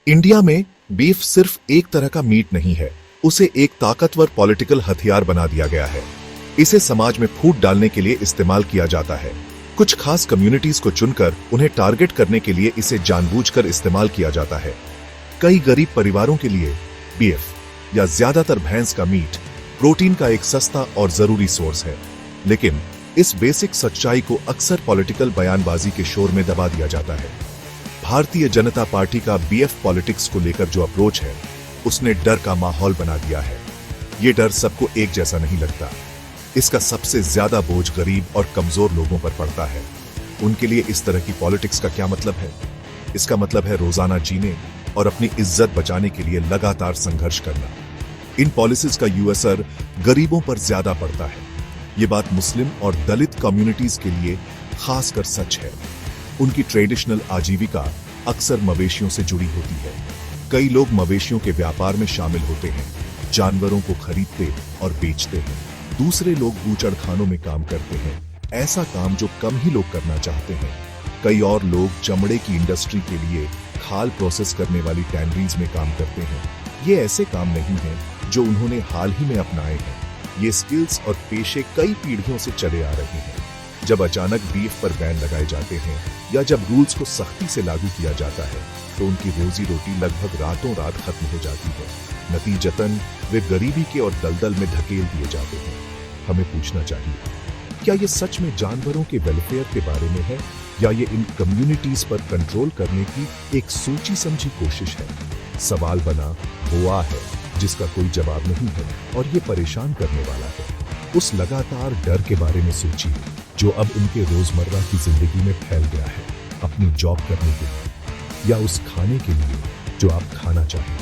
India में beef सिर्फ एक तरह का मीट नहीं है, उसे एक ताकतवर पॉलिटिकल हथियार बना दिया गया है। इसे समाज में फूट डालने के लिए इस्तेमाल किया जाता है। कुछ खास कम्युनिटीज को चुनकर उन्हें टारगेट करने के लिए इसे जानबूझकर इस्तेमाल किया जाता है। कई गरीब परिवारों के लिए बीफ या ज्यादातर भैंस का मीट प्रोटीन का एक सस्ता और जरूरी सोर्स है, लेकिन इस बेसिक सच्चाई को अक्सर पॉलिटिकल बयानबाजी के शोर में दबा दिया जाता है। भारतीय जनता पार्टी का बीएफ पॉलिटिक्स को लेकर जो अप्रोच है, उसने डर का माहौल बना दिया है। ये डर सबको एक जैसा नहीं लगता। इसका सबसे ज्यादा बोझ गरीब और कमजोर लोगों पर पड़ता है। उनके लिए इस तरह की पॉलिटिक्स का क्या मतलब है? इसका मतलब है रोजाना जीने और अपनी इज्जत बचाने के लिए लगातार संघर्ष करना। इन पॉलिसीज का असर गरीबों पर ज्यादा पड़ता है। ये बात मुस्लिम और दलित कम्युनिटीज के लिए खासकर सच है। उनकी ट्रेडिशनल आजीविका अक्सर मवेशियों से जुड़ी होती है। कई लोग मवेशियों के व्यापार में शामिल होते हैं, जानवरों को खरीदते और बेचते हैं। दूसरे लोग बूचड़खानों में काम करते हैं, ऐसा काम जो कम ही लोग करना चाहते हैं। कई और लोग चमड़े की इंडस्ट्री के लिए खाल प्रोसेस करने वाली टैनरीज में काम करते हैं। ये ऐसे काम नहीं हैं जो उन्होंने हाल ही में अपनाए हैं। ये स्किल्स और पेशे कई पीढ़ियों से चले आ रहे हैं। जब अचानक बीफ पर बैन लगाए जाते हैं या जब रूल्स को सख्ती से लागू किया जाता है, तो उनकी रोजी रोटी लगभग रातों रात खत्म हो जाती है। नतीजतन वे गरीबी के और दलदल में ढकेल दिए जाते हैं। हमें पूछना चाहिए, क्या ये सच में जानवरों के वेलफेयर के बारे में है, या ये इन कम्युनिटीज पर कंट्रोल करने की एक सोची समझी कोशिश है? सवाल बना हुआ है जिसका कोई जवाब नहीं है, और ये परेशान करने वाला है। उस लगातार डर के बारे में सोचिए जो अब उनके रोजमर्रा की जिंदगी में फैल गया है। अपनी जॉब करने के लिए या उस खाने के लिए जो आप खाना चाहें।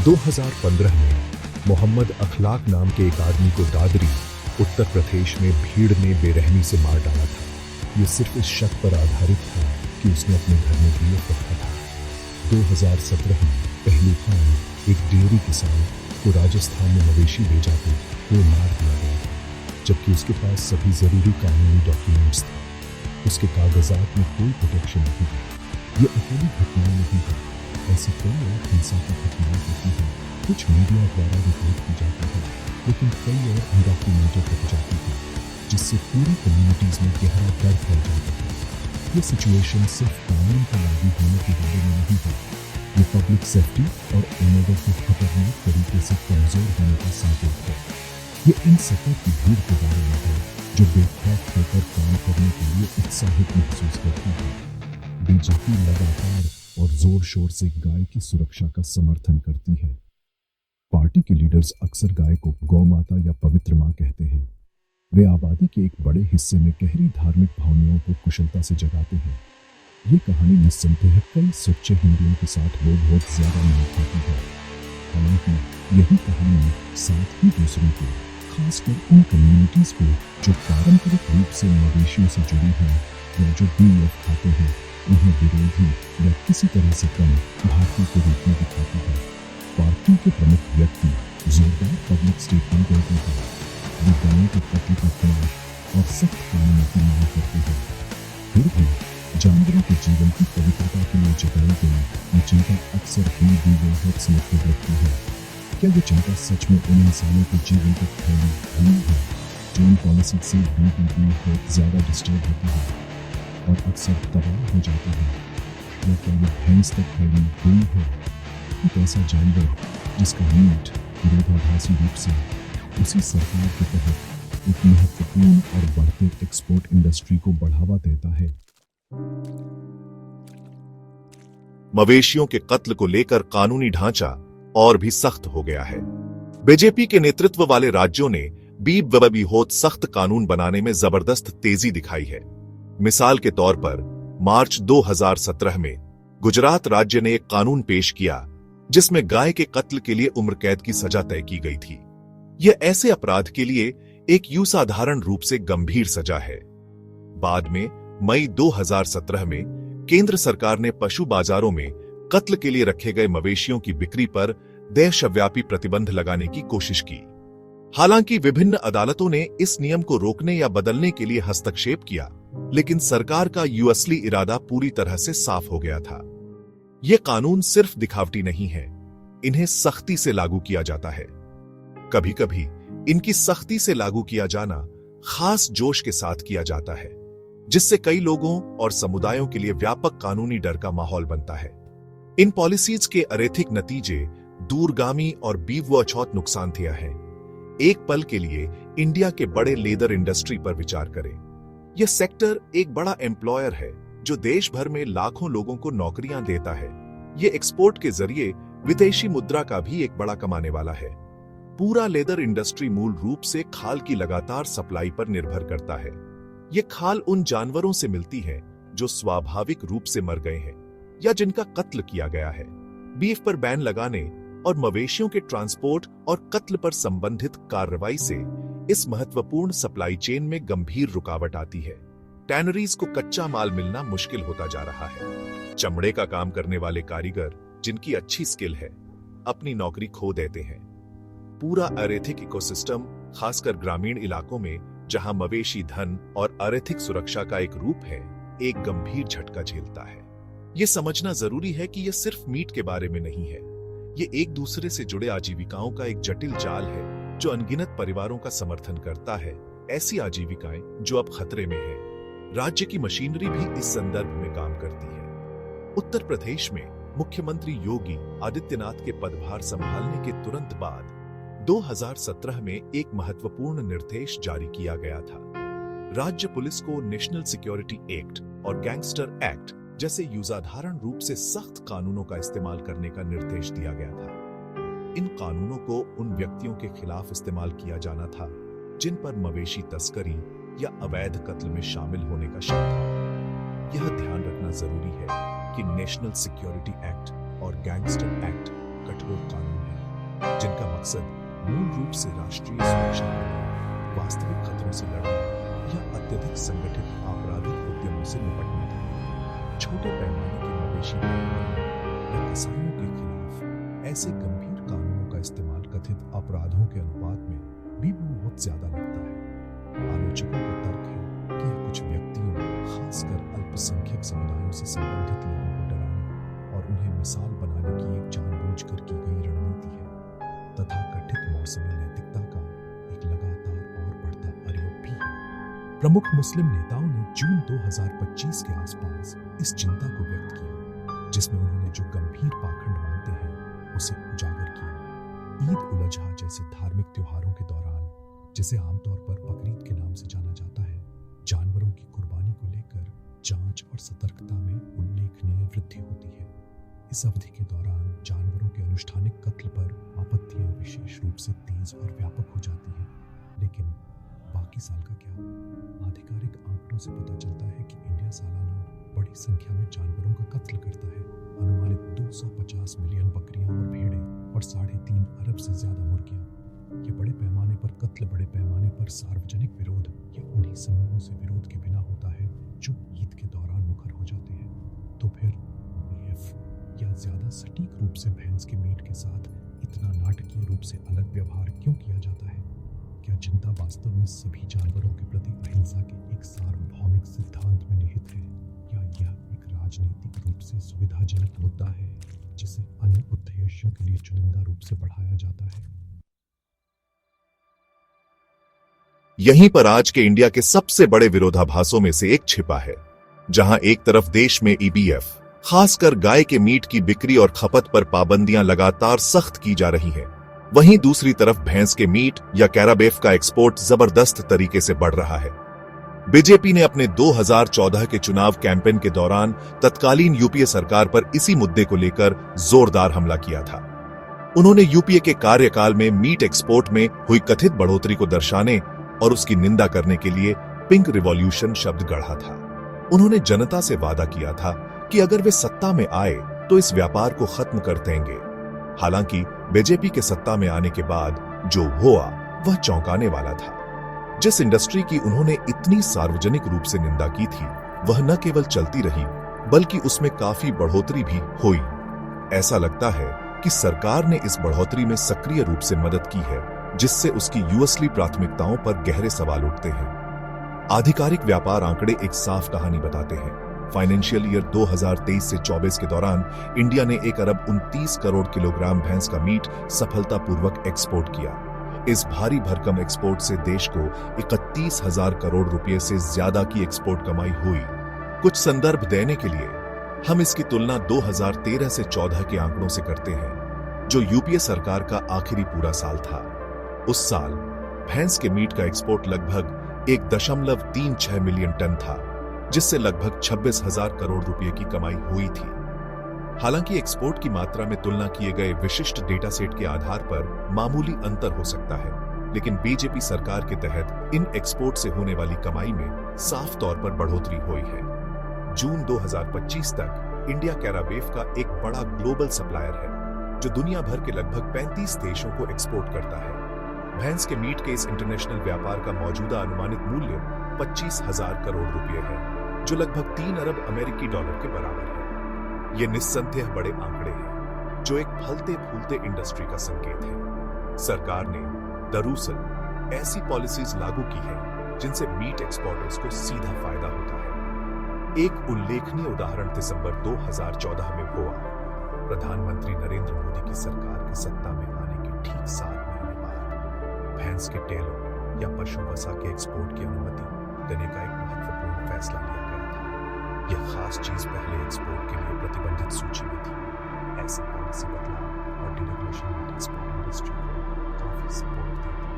2015 में मोहम्मद अखलाक नाम के एक आदमी को दादरी, उत्तर प्रदेश में भीड़ ने बेरहमी से मार डाला था। ये सिर्फ इस शक पर आधारित था कि उसने अपने घर में बीफ रखा था। 2017 में पहलू खान, एक डेयरी किसान को राजस्थान में मवेशी ले जाते हुए मार दिया गया था, जबकि उसके पास सभी जरूरी कानूनी डॉक्यूमेंट्स थे। उसके कागजात में कोई प्रोटेक्शन नहीं था। ये अकेली घटनाएं नहीं है, ऐसी कई और हिंसा की घटनाएं होती हैं। कुछ मीडिया द्वारा रिपोर्ट की जाती है, लेकिन कई और अनडॉक्यूमेंटेड रह जाती है, जिससे पूरी कम्युनिटीज में गहरा डर फैल जाता है। ये सिचुएशन सिर्फ कानून का लागू होने के बारे में नहीं है, ये पब्लिक सेफ्टी और इमेज के खतरनाक तरीके से कमजोर होने का संकेत है। ये इन सतह की भीड़ के बारे में है जो बेखौफ होकर काम करने के लिए उत्साहित महसूस करती है। बीजेपी लगातार और जोर शोर से गाय की सुरक्षा का समर्थन करती है। पार्टी के लीडर्स अक्सर गाय को गौ माता या पवित्र मां कहते हैं। वे आबादी के एक बड़े हिस्से में गहरी धार्मिक भावनाओं को कुशलता से जगाते हैं। ये कहानी निस्संदेह कई सच्चे हिंदुओं के साथ वो बहुत ज्यादा मिलती है। हालांकि यही कहानी साथ ही दूसरों को, खासकर उन कम्युनिटीज को जो पारंपरिक रूप से मवेशियों से जुड़ी हैं या जो बीएफ खाते हैं, उन्हें विरोधी या किसी तरह से कम भारतीय के रूप में दिखाती है। पार्टी के प्रमुख व्यक्ति जोरदार पब्लिक स्टेटमेंट देते हैं। वे गायों के कत्ल के खिलाफ और सख्त कानूनों की मांग करते हैं। फिर भी जानवरों के जीवन की पवित्रता के लिए जताई गई ये चिंता अक्सर ही बहुत सिलेक्टिव लगती है। क्या ये चिंता सच में उन इंसानों के जीवन को फैली हुई है जो इन पॉलिसी से बहुत ज्यादा डिस्टर्ब होती है और अक्सर तबाह हो जाती है? या क्या ये भैंस तक फैली हुई है? एक ऐसा जानवर जिसका मीट विरोधाभासी रूप से उसी सरकार के तहत एक महत्वपूर्ण और बढ़ते एक्सपोर्ट इंडस्ट्री को बढ़ावा देता है। मवेशियों के कत्ल को लेकर कानूनी ढांचा और भी सख्त हो गया है। बीजेपी के नेतृत्व वाले राज्यों ने बीफ विरोधी सख्त कानून बनाने में जबरदस्त तेजी दिखाई है। मिसाल के तौर पर मार्च 2017 में गुजरात राज्य ने एक कानून पेश किया जिसमें गाय के कत्ल के लिए उम्र कैद की सजा तय की गई थी। यह ऐसे अपराध के लिए एक साधारण रूप से गंभीर सजा है। बाद में मई 2017 में केंद्र सरकार ने पशु बाजारों में कत्ल के लिए रखे गए मवेशियों की बिक्री पर देशव्यापी प्रतिबंध लगाने की कोशिश की। हालांकि विभिन्न अदालतों ने इस नियम को रोकने या बदलने के लिए हस्तक्षेप किया, लेकिन सरकार का असली इरादा पूरी तरह से साफ हो गया था। ये कानून सिर्फ दिखावटी नहीं है, इन्हें सख्ती से लागू किया जाता है। कभी कभी इनकी सख्ती से लागू किया जाना खास जोश के साथ किया जाता है, जिससे कई लोगों और समुदायों के लिए व्यापक कानूनी डर का माहौल बनता है। इन पॉलिसीज के अनैतिक नतीजे दूरगामी और बेवजह नुकसान थे हैं। एक पल के लिए इंडिया के बड़े लेदर इंडस्ट्री पर विचार करें। यह सेक्टर एक बड़ा एम्प्लॉयर है जो देश भर में लाखों लोगों को नौकरियां देता है। यह एक्सपोर्ट के जरिए विदेशी मुद्रा का भी एक बड़ा कमाने वाला है। पूरा लेदर इंडस्ट्री मूल रूप से खाल की लगातार सप्लाई पर निर्भर करता है। यह खाल उन जानवरों से मिलती है जो स्वाभाविक रूप से मर गए हैं या जिनका कत्ल किया गया है। बीफ पर बैन लगाने और मवेशियों के ट्रांसपोर्ट और कत्ल पर संबंधित कार्रवाई से इस महत्वपूर्ण सप्लाई चेन में गंभीर रुकावट आती है। टैनरीज को कच्चा माल मिलना मुश्किल होता जा रहा है। चमड़े का काम करने वाले कारीगर जिनकी अच्छी स्किल है, अपनी नौकरी खो देते हैं। पूरा आर्थिक इकोसिस्टम, खासकर ग्रामीण इलाकों में जहां मवेशी धन और आर्थिक सुरक्षा का एक रूप है, एक गंभीर झटका झेलता है। यह समझना जरूरी है कि यह सिर्फ मीट के बारे में नहीं है। ये एक दूसरे से जुड़े आजीविकाओं का एक जटिल जाल है जो अनगिनत परिवारों का समर्थन करता है। ऐसी आजीविकाएं जो अब खतरे में है। राज्य की मशीनरी भी इस संदर्भ में काम करती है। उत्तर प्रदेश में मुख्यमंत्री योगी आदित्यनाथ के पदभार संभालने के तुरंत बाद 2017 में एक महत्वपूर्ण निर्देश जारी किया गया था। राज्य पुलिस को नेशनल सिक्योरिटी एक्ट और गैंगस्टर एक्ट जैसे युद्धाधारण रूप से सख्त कानूनों का इस्तेमाल करने का निर्देश दिया गया था। इन कानूनों को उन व्यक्तियों के खिलाफ इस्तेमाल किया जाना था जिन पर मवेशी तस्करी या अवैध कत्ल में शामिल होने का शक था। यह ध्यान रखना जरूरी है कि नेशनल सिक्योरिटी एक्ट और गैंगस्टर एक्ट कठोर कानून हैं, जिनका मकसद मूल रूप से राष्ट्रीय सुरक्षा बनाना, वास्तविक खतरों से लड़ना या अत्यधिक संगठित आपराधिक उद्यमों से निपटना था। छोटे पैमाने के मवेशी या कसाईयों के खिलाफ ऐसे गंभीर कानूनों का इस्तेमाल कथित अपराधों के अनुपात में भी बहुत ज्यादा लगता है। आलोचकों का तर्क है कि यह कुछ व्यक्तियों, खासकर अल्पसंख्यक समुदायों से संबंधित लोगों को डराने और उन्हें मिसाल बनाने की एक जानबूझकर की गई रणनीति है। तथाकथित मौसमी नैतिकता का एक लगातार और बढ़ता आरोप भी है। प्रमुख मुस्लिम नेताओं ने जून 2025 के आसपास इस चिंता को व्यक्त किया, जिसमें उन्होंने जो गंभीर पाखंड मानते हैं उसे उजागर किया। ईद उल अजहा जैसे धार्मिक त्योहारों के दौरान, जिसे आमतौर पर बकरीद के नाम से जाना जाता है, जानवरों की कुर्बानी को लेकर जांच और सतर्कता में उल्लेखनीय वृद्धि होती है। इस अवधि के दौरान जानवरों के अनुष्ठानिक कत्ल पर आपत्तियां विशेष रूप से तेज और व्यापक हो जाती हैं। लेकिन बाकी साल का क्या? आधिकारिक आंकड़ों से पता चलता है कि इंडिया सालाना बड़ी संख्या में जानवरों का कत्ल करता है। अनुमानित 250 मिलियन बकरियां और भेड़ें और 3.5 अरब से ज्यादा मुर्गियां। ये बड़े पैमाने पर कत्ल बड़े पैमाने पर सार्वजनिक विरोध या उन्हीं समूहों से विरोध के बिना होता है जो ईद के दौरान मुखर हो जाते हैं। तो फिर बीफ या ज्यादा सटीक रूप से भैंस के मीट के साथ इतना नाटकीय रूप से अलग व्यवहार क्यों किया जाता है? क्या चिंता वास्तव में सभी जानवरों के प्रति अहिंसा के एक सार्वभौमिक सिद्धांत में निहित है, या यह एक राजनीतिक रूप से सुविधाजनक मुद्दा है जिसे अन्य उद्देश्यों के लिए चुनिंदा रूप से बढ़ाया जाता है? यहीं पर आज के इंडिया के सबसे बड़े विरोधाभासों में से एक छिपा है, जहां एक तरफ देश में ईबीएफ, खासकर गाय के मीट की बिक्री और खपत पर पाबंदियां लगातार सख्त की जा रही हैं, वहीं दूसरी तरफ भैंस के मीट या कैराबेफ का एक्सपोर्ट जबरदस्त तरीके से बढ़ रहा है। बीजेपी ने अपने 2014 के चुनाव कैंपेन के दौरान तत्कालीन यूपीए सरकार पर इसी मुद्दे को लेकर जोरदार हमला किया था। उन्होंने यूपीए के कार्यकाल में मीट एक्सपोर्ट में हुई कथित बढ़ोतरी को दर्शाने और उसकी निंदा करने के लिए पिंक रिवॉल्यूशन शब्द गढ़ा था। उन्होंने जनता से वादा किया था कि अगर वे सत्ता में आए तो इस व्यापार को खत्म कर देंगे। हालांकि बीजेपी के सत्ता में आने के बाद जो हुआ वह चौंकाने वाला था। जिस इंडस्ट्री की उन्होंने इतनी सार्वजनिक रूप से निंदा की थी, वह न केवल चलती रही बल्कि उसमें काफी बढ़ोतरी भी हुई। ऐसा लगता है कि सरकार ने इस बढ़ोतरी में सक्रिय रूप से मदद की है, जिससे उसकी यूएसली प्राथमिकताओं पर गहरे सवाल उठते हैं। आधिकारिक व्यापार आंकड़े एक साफ कहानी बताते हैं। फाइनेंशियल ईयर 2023 से 24 के दौरान इंडिया ने 1 अरब 29 करोड़ किलोग्राम भैंस का मीट सफलतापूर्वक एक्सपोर्ट किया। इस भारी भरकम एक्सपोर्ट से देश को 31,000 करोड़ रुपए से ज्यादा की एक्सपोर्ट कमाई हुई। कुछ संदर्भ देने के लिए हम इसकी तुलना 2013 से 14 के आंकड़ों से करते हैं, जो यूपीए सरकार का आखिरी पूरा साल था। उस साल भैंस के मीट का एक्सपोर्ट लगभग 1.36 मिलियन टन था, जिससे लगभग 26,000 करोड़ रुपए की कमाई हुई थी। हालांकि एक्सपोर्ट की मात्रा में तुलना किए गए विशिष्ट डेटा सेट के आधार पर मामूली अंतर हो सकता है, लेकिन बीजेपी सरकार के तहत इन एक्सपोर्ट से होने वाली कमाई में साफ तौर पर बढ़ोतरी हुई है। जून 2025 तक इंडिया कैराबेफ का एक बड़ा ग्लोबल सप्लायर है, जो दुनिया भर के लगभग 35 देशों को एक्सपोर्ट करता है। भैंस के मीट के इस इंटरनेशनल व्यापार का मौजूदा अनुमानित मूल्य 25,000 करोड़ रुपए है, जो लगभग 3 अरब अमेरिकी डॉलर के बराबर है। ये निस्संदेह बड़े आंकड़े हैं, जो एक फलते फूलते इंडस्ट्री का संकेत है। सरकार ने दरअसल ऐसी पॉलिसीज लागू की है जिनसे मीट एक्सपोर्टर्स को सीधा फायदा होता है। एक उल्लेखनीय उदाहरण दिसंबर 2014 में हुआ। प्रधानमंत्री नरेंद्र मोदी की सरकार के सत्ता में आने के ठीक 7 महीने बाद भैंस के टेलों या पशु वसा के एक्सपोर्ट की अनुमति देने का एक महत्वपूर्ण फैसला लिया गया था। यह खास चीज पहले एक्सपोर्ट के लिए प्रतिबंधित सूची में थी। ऐसा पॉलिसी बदलाव और डिरेगुलेशन मीट एक्सपोर्ट इंडस्ट्री को काफी सपोर्ट देता।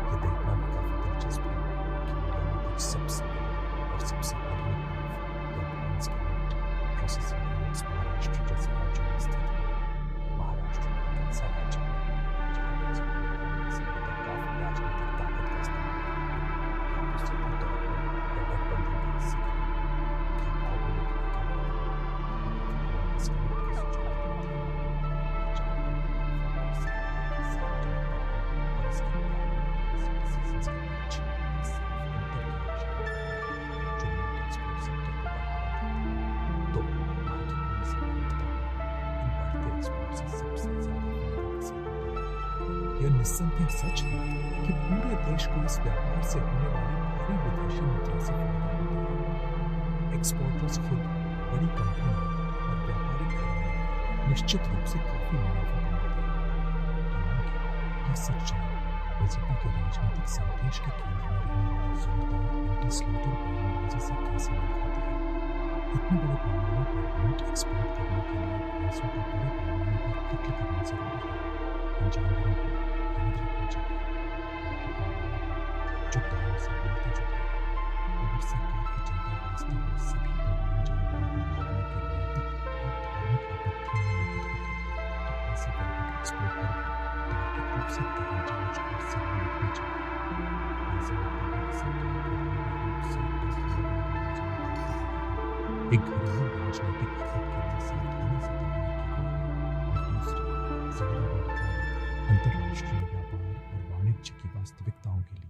यह देखना भी काफी दिलचस्प है कि इंडिया में कुछ सबसे बड़े और सबसे आधुनिक भैंस के मीट प्रोसेसिंग यूनिट्स महाराष्ट्र जैसे राज्यों में स्थित है। महाराष्ट्र एक ऐसा राज्य है जहाँ भैंस के मीट से काफी राजनीतिक ताकत का इस्तेमाल है। दूसरे तौर पर गठबंधन के हिस्से के यह निस्संदेह सच है कि पूरे देश को इस व्यापार से होने वाली भारी विदेशी मुद्रा से फायदा होता है। एक्सपोर्टर्स खुद, बड़ी कंपनियां और व्यापारिक घराने निश्चित रूप से काफी मुनाफा कमाते हैं। हालांकि यह सच्चाई बीजेपी के राजनीतिक संदेश के केंद्र में रहने वाली जोरदार एंटी स्लॉटर बयानबाजी से कैसे मेल खाती है। इतने बड़े पैमाने पर मीट एक्सपोर्ट करने के लिए भैंसों का बड़े पैमाने पर कत्ल करना जरूरी है। इन जानवरों को याद रखना चाहिए जो गायों से मिलते जुलते हैं। अगर सरकार की चिंता वास्तव में सभी बलवान जानवरों को मारने के नैतिक और धार्मिक आपत्तियों में निहित होती, तो ऐसे व्यापक एक्सपोर्ट पर तार्किक रूप से गहन जांच और सवाल उठने चाहिए। ऐसा लगता है कि सरकार रूप से एक घरेलू राजनीतिक खपत के लिए सावधानी से तैयार की गई और दूसरी ज्यादा बढ़कर अंतर्राष्ट्रीय व्यापार और वाणिज्य की वास्तविकताओं के लिए।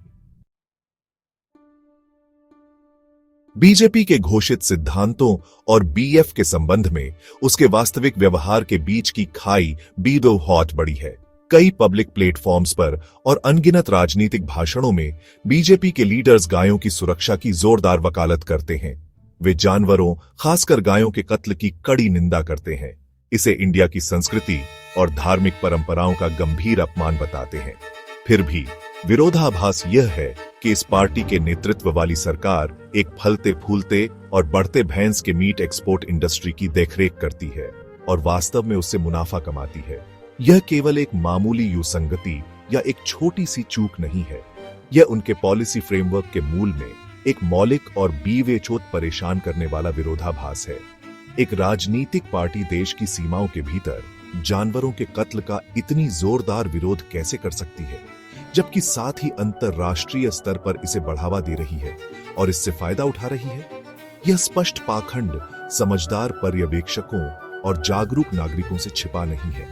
बीजेपी के घोषित सिद्धांतों और बीएफ के संबंध में उसके वास्तविक व्यवहार के बीच की खाई बीदो हॉट बड़ी है। कई पब्लिक प्लेटफॉर्म्स पर और अनगिनत राजनीतिक भाषणों में बीजेपी के लीडर्स गायों की सुरक्षा की जोरदार वकालत करते हैं। वे जानवरों, खासकर गायों के कत्ल की कड़ी निंदा करते हैं। इसे इंडिया की संस्कृति और धार्मिक परंपराओं का गंभीर अपमान बताते हैं। फिर भी विरोधाभास यह है कि इस पार्टी के नेतृत्व वाली सरकार एक फलते फूलते और बढ़ते भैंस के मीट एक्सपोर्ट इंडस्ट्री की देखरेख करती है और वास्तव में उससे मुनाफा कमाती है। यह केवल एक मामूली युसंगति या एक छोटी सी चूक नहीं है। यह उनके पॉलिसी फ्रेमवर्क के मूल में एक मौलिक और बेवजह परेशान करने वाला विरोधाभास है। एक राजनीतिक पार्टी देश की सीमाओं के भीतर जानवरों के कत्ल का इतनी जोरदार विरोध कैसे कर सकती है, जबकि साथ ही अंतरराष्ट्रीय स्तर पर इसे बढ़ावा दे रही है और इससे फायदा उठा रही है। यह स्पष्ट पाखंड समझदार पर्यवेक्षकों और जागरूक नागरिकों से छिपा नहीं है।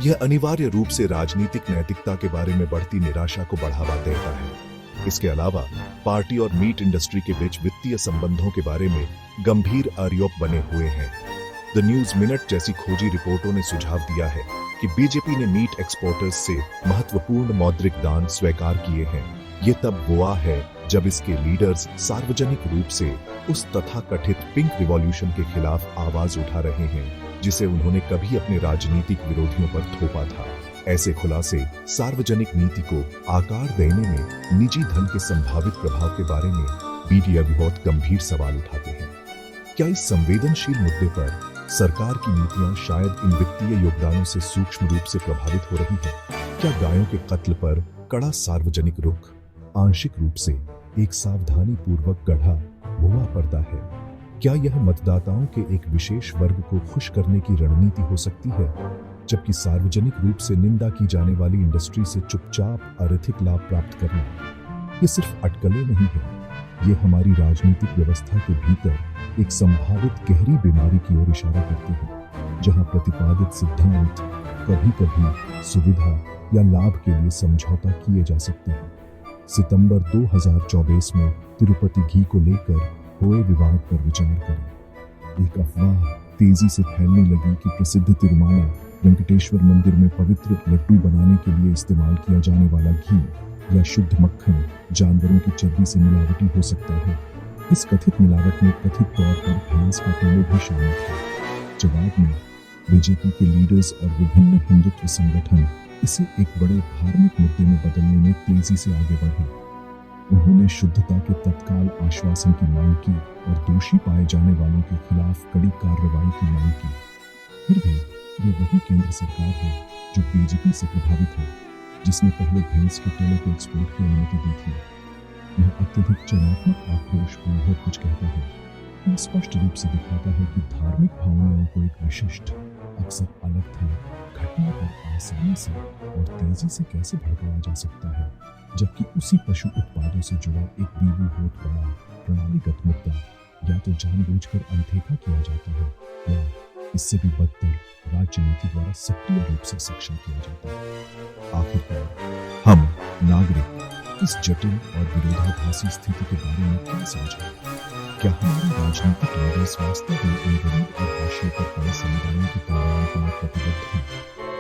यह अनिवार्य रूप से राजनीतिक नैतिकता के बारे में बढ़ती निराशा को बढ़ावा देता है। इसके अलावा पार्टी और मीट इंडस्ट्री के बीच वित्तीय संबंधों के बारे में गंभीर आरोप बने हुए हैं। द न्यूज मिनट जैसी खोजी रिपोर्टों ने सुझाव दिया है कि बीजेपी ने मीट एक्सपोर्टर्स से महत्वपूर्ण मौद्रिक दान स्वीकार किए हैं, ये तब हुआ है जब इसके लीडर्स सार्वजनिक रूप से उस तथाकथित पिंक रिवॉल्यूशन के खिलाफ आवाज उठा रहे हैं जिसे उन्होंने कभी अपने राजनीतिक विरोधियों पर थोपा था। ऐसे खुलासे सार्वजनिक नीति को आकार देने में निजी धन के संभावित प्रभाव के बारे में मीडिया भी बहुत गंभीर सवाल उठाते हैं। क्या इस संवेदनशील मुद्दे पर सरकार की नीतियां शायद इन वित्तीय योगदानों से सूक्ष्म रूप से प्रभावित हो रही हैं? क्या गायों के कत्ल पर कड़ा सार्वजनिक रुख आंशिक रूप से एक सावधानी पूर्वक गढ़ा हुआ पर्दा है? क्या यह मतदाताओं के एक विशेष वर्ग को खुश करने की रणनीति हो सकती है, जबकि सार्वजनिक रूप से निंदा की जाने वाली इंडस्ट्री से चुपचाप आर्थिक लाभ प्राप्त करना ये सिर्फ अटकलें नहीं है, ये हमारी राजनीतिक व्यवस्था के भीतर एक संभावित गहरी बीमारी की ओर इशारा करते हैं, जहां प्रतिपादित सिद्धांत कभी-कभी सुविधा या लाभ के लिए समझौता किए जा सकते हैं। सितंबर 2024 में तिरुपति घी को लेकर हुए विवाद पर विचार करें। एक अफवाह तेजी से फैलने लगी कि प्रसिद्ध तिरुमाला वेंकटेश्वर मंदिर में पवित्र लड्डू बनाने के लिए इस्तेमाल किया जाने वाला घी या शुद्ध मक्खन जानवरों की चर्बी से मिलावटी हो सकता है। इस कथित मिलावट में कथित तौर पर भैंस का टुल्लू भी शामिल था। जवाब में बीजेपी के लीडर्स और विभिन्न हिंदुत्व संगठन इसे एक बड़े धार्मिक मुद्दे में बदलने में तेजी से आगे बढ़े। उन्होंने शुद्धता के तत्काल आश्वासन की मांग की और दोषी पाए जाने वालों के खिलाफ कड़ी कार्रवाई की मांग की। फिर भी ये वही केंद्र सरकार है जो बीजेपी से प्रभावित है, जिसने पहले भैंस के तेलों के एक्सपोर्ट की अनुमति दी थी। यह अत्यधिक चरणात्मक आक्रोश बहुत कुछ कहता है। यह स्पष्ट रूप से दिखाता है कि धार्मिक भावनाओं को एक विशिष्ट, अक्सर अलग थलग घटना पर आसानी से और तेजी से कैसे भड़काया जा सकता है, जबकि उसी पशु उत्पादों से जुड़ा एक बीवी होत बड़ा प्रणालीगत मुद्दा या तो जानबूझकर अनदेखा किया जाता है या इससे भी बदतर राजनीति द्वारा सक्रिय रूप से सक्षम किया जाता है। आखिरकार हम नागरिक इस जटिल और विरोधाभासी स्थिति के बारे में क्या समझें? क्या हमारे राजनीतिक लीडर्स वास्तव में इन गरीब और हाशिए पर पड़े समुदायों के कल्याण के लिए प्रतिबद्ध हैं,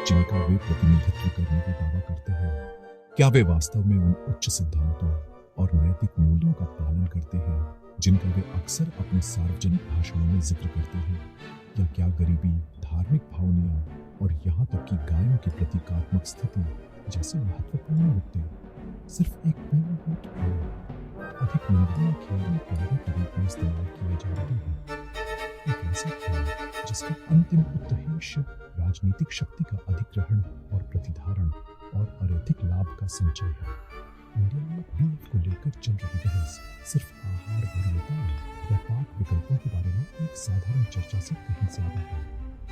जिनका वे प्रतिनिधित्व करने का दावा करते हैं? क्या वे वास्तव में उन उच्च सिद्धांतों और नैतिक मूल्यों का पालन करते हैं जिनका वे अक्सर अपने सार्वजनिक भाषणों में जिक्र करते हैं? या क्या गरीबी, धार्मिक भावनाएं और यहाँ तक कि गायों की प्रतीकात्मक स्थिति जैसे महत्वपूर्ण मुद्दे सिर्फ एक अधिक निर्दयी खेल में पर्दे के रूप में इस्तेमाल किए जा रहे हैं? एक ऐसा खेल जिसका अंतिम उद्देश्य राजनीतिक शक्ति का अधिग्रहण और प्रतिधारण और आर्थिक लाभ का संचय है। इंडिया में बीफ को लेकर चल रही बहस सिर्फ आहार वरीयता या पाक विकल्पों के बारे में एक साधारण चर्चा से कहीं ज्यादा है।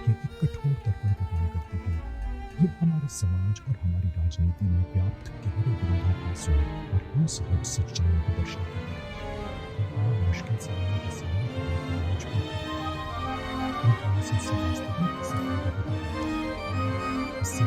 यह एक कठोर दर्पण प्रदान करती है। यह हमारे समाज और हमारी राजनीति में व्याप्त गहरे विरोधाभासों और असहज सच्चाइयों को दर्शाती है। यह बड़ा मुश्किल सवालों का सामना करने के लिए मजबूर करती है। वास्तविक इससे